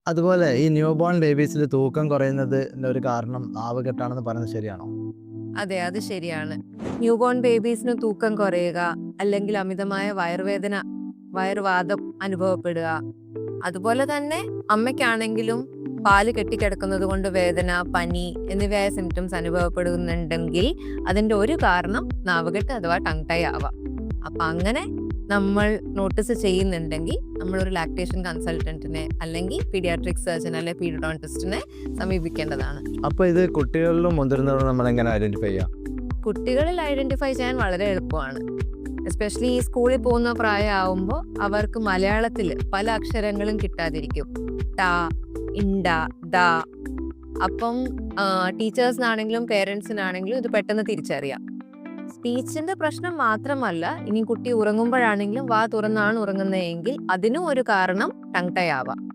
അതുപോലെ ഈ new born ബേബീസിൽ തൂക്കം കുറയുന്നതിന്റെ ഒരു കാരണം നാവുകെട്ടാണെന്ന് പറയുന്നത് ശരിയാണോ? അതെ, അത് ശരിയാണ്. ന്യൂബോൺ ബേബീസിന് തൂക്കം കുറയുക, അല്ലെങ്കിൽ അമിതമായ വയറുവേദന, വയറുവാദം അനുഭവപ്പെടുക. അതുപോലെ തന്നെ അമ്മയ്ക്കാണെങ്കിലും പാല് കെട്ടിക്കിടക്കുന്നത് കൊണ്ട് വേദന, പനി എന്നിവയായ സിംറ്റംസ് അനുഭവപ്പെടുന്നുണ്ടെങ്കിൽ അതിന്റെ ഒരു കാരണം നാവുകെട്ട് അഥവാ ടങ് ടൈ ആവാം. അപ്പൊ അങ്ങനെ നമ്മൾ നോട്ടീസ് ചെയ്യുന്നുണ്ടെങ്കിൽ നമ്മളൊരു ലാക്ടേഷൻ കൺസൾട്ടന്റിനെ അല്ലെങ്കിൽ പീഡിയാട്രിക് സർജൻ അല്ലെങ്കിൽ പീഡിയോഡോണ്ടിസ്റ്റിനെ സമീപിക്കേണ്ടതാണ്. അപ്പൊ ഇത് കുട്ടികളിലും മുതിർന്നവരും നമ്മൾ എങ്ങനെ ഐഡന്റിഫൈ ചെയ്യാം? കുട്ടികളിൽ ഐഡന്റിഫൈ ചെയ്യാൻ വളരെ എളുപ്പമാണ്. എസ്പെഷ്യലി ഈ സ്കൂളിൽ പോകുന്ന പ്രായമാവുമ്പോൾ അവർക്ക് മലയാളത്തിൽ പല അക്ഷരങ്ങളും കിട്ടാതിരിക്കും. ട, ഇണ്ട, ദ. അപ്പം ടീച്ചേഴ്സിനാണെങ്കിലും പേരൻസിനാണെങ്കിലും ഇത് പെട്ടെന്ന് തിരിച്ചറിയാം. സ്പീച്ചിന്റെ പ്രശ്നം മാത്രമല്ല, ഇനി കുട്ടി ഉറങ്ങുമ്പോഴാണെങ്കിലും വാ തുറന്നാണ് ഉറങ്ങുന്നതെങ്കിൽ അതിനും ഒരു കാരണം ടങ് ടൈ ആവാം.